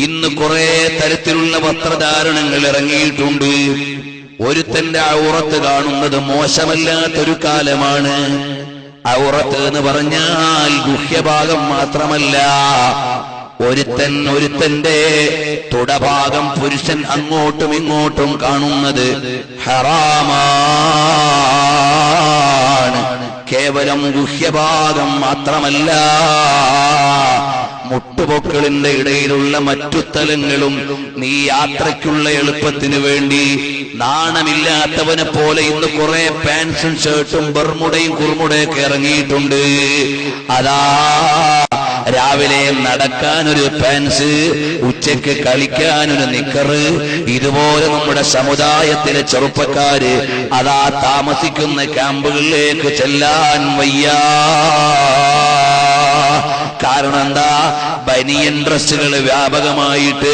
ഇന്ന് കുറെ തരത്തിലുള്ള വസ്ത്രധാരണങ്ങൾ ഇറങ്ങിയിട്ടുണ്ട്. ഒരുത്തന്റെ ഔറത്ത് കാണുന്നത് മോശമല്ലാത്തൊരു കാലമാണ്. ഔറത്ത് എന്ന് പറഞ്ഞാൽ ഗുഹ്യഭാഗം മാത്രമല്ല, ഒരുത്തന്റെ തുടഭാഗം പുരുഷൻ അങ്ങോട്ടും ഇങ്ങോട്ടും കാണുന്നത് ഹറാമാണ്. കേവലം ഗുഹ്യഭാഗം മാത്രമല്ല, മുട്ടുപൊക്കളിന്റെ ഇടയിലുള്ള മറ്റു സ്ഥലങ്ങളും നീ യാത്രയ്ക്കുള്ള എളുപ്പത്തിനു വേണ്ടി നാണമില്ലാത്തവനെ പോലെ ഇന്ന് കുറെ പാൻസും ഷർട്ടും ബർമുടയും കുർമുടയൊക്കെ ഇറങ്ങിയിട്ടുണ്ട്. അതാ രാവിലെ നടക്കാനൊരു പാൻസ്, ഉച്ചയ്ക്ക് കളിക്കാനൊരു നിക്കറ്. ഇതുപോലെ നമ്മുടെ സമുദായത്തിലെ ചെറുപ്പക്കാര് അതാ താമസിക്കുന്ന ക്യാമ്പുകളിലേക്ക് ചെല്ലാൻ വയ്യ. കാരണം എന്താ? ബനിയൻ ഡ്രസ്സുകൾ വ്യാപകമായിട്ട്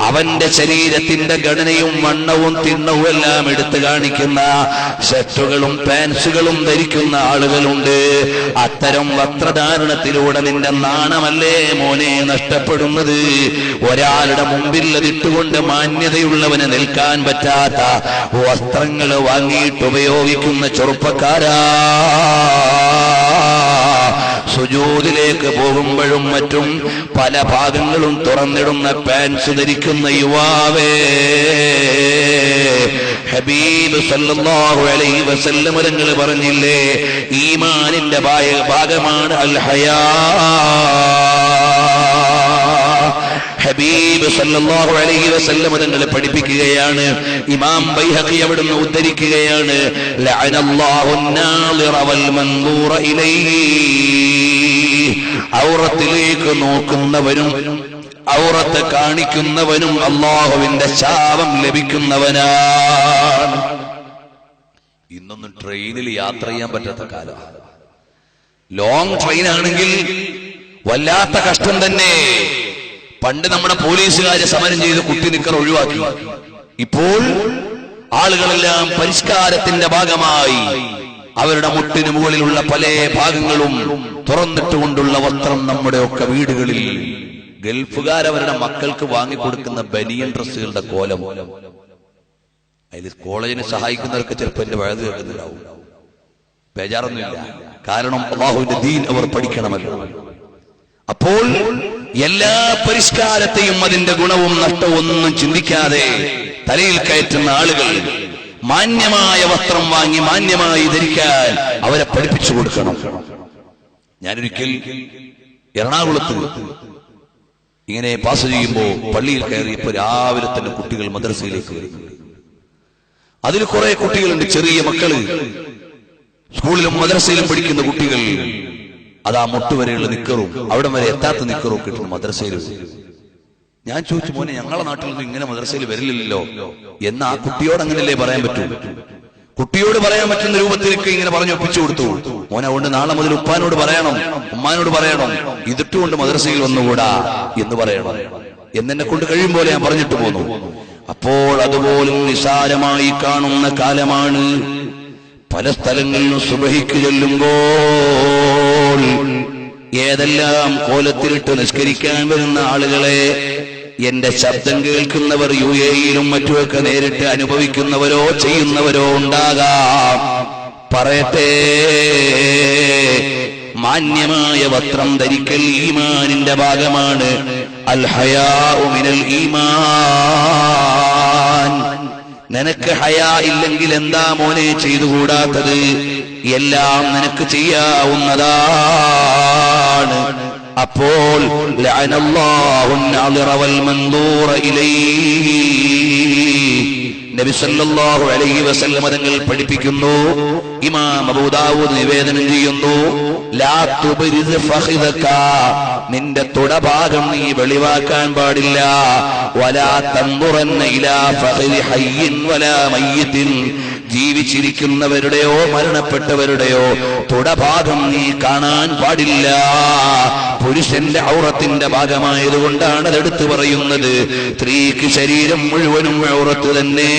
അവന്റെ ശരീരത്തിന്റെ ഘടനയും വണ്ണവും തിണ്ണവും എല്ലാം എടുത്തു കാണിക്കുന്ന ഷർട്ടുകളും പാൻസുകളും ധരിക്കുന്ന ആളുകളുണ്ട്. അത്തരം വസ്ത്രധാരണത്തിലൂടെ നിന്റെ നാണമല്ലേ മോനെ നഷ്ടപ്പെടുന്നത്? ഒരാളുടെ മുമ്പിൽ അതിട്ടുകൊണ്ട് മാന്യതയുള്ളവന് നിൽക്കാൻ പറ്റാത്ത വസ്ത്രങ്ങൾ വാങ്ങിയിട്ട് ഉപയോഗിക്കുന്ന ചെറുപ്പക്കാരാ, സുജൂദിലേക്ക് പോകുമ്പോഴും മറ്റും പല ഭാഗങ്ങളും തുറന്നിടുന്ന പാൻസ് ധരിക്കുന്ന യുവാവേ, ഹബീബ് സല്ലല്ലാഹു അലൈഹി വസല്ലം തങ്ങൾ പറഞ്ഞില്ലേ, ഈമാനിന്റെ ഭാഗമാണ് അൽ ഹയാ. ഹബീബ് സല്ലല്ലാഹു അലൈഹി വസല്ലം തങ്ങൾ പഠിപ്പിക്കുകയാണ്. ഇമാം ബൈഹഖി അവിടുന്ന് ഉദ്ധരിക്കുകയാണ്, ലഅനല്ലാഹു നാളിറ വൽ മൻദൂറ ഇലൈഹി. ഔറത്തിലേക്ക് നോക്കുന്നവനും ഔറത്ത് കാണിക്കുന്നവനും അല്ലാഹുവിന്റെ ശാപം ലഭിക്കുന്നവനാണ്. ഇന്നൊന്നും ട്രെയിനിൽ യാത്ര ചെയ്യാൻ പറ്റാത്ത കാലമാണ്. ലോങ് ട്രെയിൻ ആണെങ്കിൽ വല്ലാത്ത കഷ്ടം തന്നെ. പണ്ട് നമ്മുടെ പോലീസുകാരെ സമരം ചെയ്ത് കുട്ടി നിക്കർ ഒഴിവാക്കി. ഇപ്പോൾ ആളുകളെല്ലാം പരിഷ്കാരത്തിന്റെ ഭാഗമായി അവരുടെ മുട്ടിന് മുകളിലുള്ള പല ഭാഗങ്ങളും തുറന്നിട്ടുകൊണ്ടുള്ള വസ്ത്രം നമ്മുടെയൊക്കെ വീടുകളിൽ. ഗൾഫുകാരവരുടെ മക്കൾക്ക് വാങ്ങിക്കൊടുക്കുന്ന ബനിയൻ ഡ്രസ്സുകളുടെ കോലം. അതിൽ കോളേജിനെ സഹായിക്കുന്നവർക്ക് ചിലപ്പോൾ എന്റെ വഴുത് കേൾക്കുന്നുണ്ടാവും. ബേജാറൊന്നുമില്ല, കാരണം അല്ലാഹുവിന്റെ ദീൻ അവർ പഠിക്കണമല്ലോ. അപ്പോൾ എല്ലാ പരിഷ്കാരത്തെയും അതിന്റെ ഗുണവും നഷ്ടവും ഒന്നും ചിന്തിക്കാതെ തലയിൽ കയറ്റുന്ന ആളുകൾ മാന്യമായ വസ്ത്രം വാങ്ങി മാന്യമായി ധരിക്കാൻ അവരെ പഠിപ്പിച്ചു കൊടുക്കണം. ഞാനൊരിക്കൽ എറണാകുളത്ത് ഇങ്ങനെ പാസ് ചെയ്യുമ്പോൾ പള്ളിയിൽ കയറിയപ്പോൾ രാവിലെ തന്നെ കുട്ടികൾ മദ്രസയിലേക്ക് വരുന്നുണ്ട്. അതിൽ കുറെ കുട്ടികളുണ്ട്, ചെറിയ മക്കള്, സ്കൂളിലും മദ്രസയിലും പഠിക്കുന്ന കുട്ടികൾ. അതാ മുട്ടുവരെയുള്ള നിക്കറും അവിടെ വരെ എത്താത്ത നിക്കറും കിട്ടുന്നു മദ്രസയിൽ. ഞാൻ ചോദിച്ചു, മോനെ ഞങ്ങളെ നാട്ടിലൊന്നും ഇങ്ങനെ മദ്രസയിൽ വരില്ലല്ലോ എന്ന്. ആ കുട്ടിയോട് അങ്ങനെയല്ലേ പറയാൻ പറ്റൂ? കുട്ടിയോട് പറയാൻ പറ്റുന്ന രൂപത്തിലേക്ക് ഇങ്ങനെ പറഞ്ഞു ഒപ്പിച്ചു കൊടുത്തു. മോനെ, അതുകൊണ്ട് നാളെ മുതൽ ഉപ്പാനോട് പറയണം, ഉമ്മാനോട് പറയണം, ഇതിട്ടുകൊണ്ട് മദ്രസയിൽ വന്നുകൂടാ എന്ന് പറയണം. എന്നെ കൊണ്ട് കഴിയും പോലെ ഞാൻ പറഞ്ഞിട്ട് പോന്നു. അപ്പോൾ അതുപോലും നിസാരമായി കാണുന്ന കാലമാണ്. പല സ്ഥലങ്ങളിലും സുബഹിക്ക് ചെല്ലുമ്പോൾ ഏതെല്ലാം കോലത്തിലിട്ട് നിസ്കരിക്കാൻ വരുന്ന ആളുകളെ എന്റെ ശബ്ദം കേൾക്കുന്നവർ UAE-യിലും മറ്റുമൊക്കെ നേരിട്ട് അനുഭവിക്കുന്നവരോ ചെയ്യുന്നവരോ ഉണ്ടാകാം. പറയട്ടെ, മാന്യമായ വസ്ത്രം ധരിക്കൽ ഈമാനിന്റെ ഭാഗമാണ്. അൽ ഹയാഉ മിനൽ ഈമാൻ. നിനക്ക് ഹയാ ഇല്ലെങ്കിൽ എന്താ മോനെ ചെയ്തുകൂടാത്തത്? എല്ലാം നിനക്ക് ചെയ്യാവുന്നതാണ്. അപ്പോൾ ലഅനല്ലാഹു നാളിറ വൽ മൻദൂറ ഇലൈഹി. നബി സല്ലല്ലാഹു അലൈഹി വസല്ലം തങ്ങൾ പഠിപ്പിക്കുന്നു, ഇമാം അബൂ ദാവൂദ് നിവേദനം ചെയ്യുന്നു, ലാ തുബ്രിസ് ഫഖിദക. നിന്റെ തുടഭാഗം നീ വെളിവാക്കാൻ പാടില്ല. വലാ തൻദുറന്ന ഇലാ ഫഖിദി ഹയ്യിൻ വലാ മയ്യിത്തിൻ. ജീവിച്ചിരിക്കുന്നവരുടെയോ മരണപ്പെട്ടവരുടെയോ തുടഭാഗം നീ കാണാൻ പാടില്ല. പുരുഷന്റെ ഔറത്തിന്റെ ഭാഗമായതുകൊണ്ടാണ് അതെടുത്തു പറയുന്നത്. സ്ത്രീക്ക് ശരീരം മുഴുവനും ഔറത്ത് തന്നെ.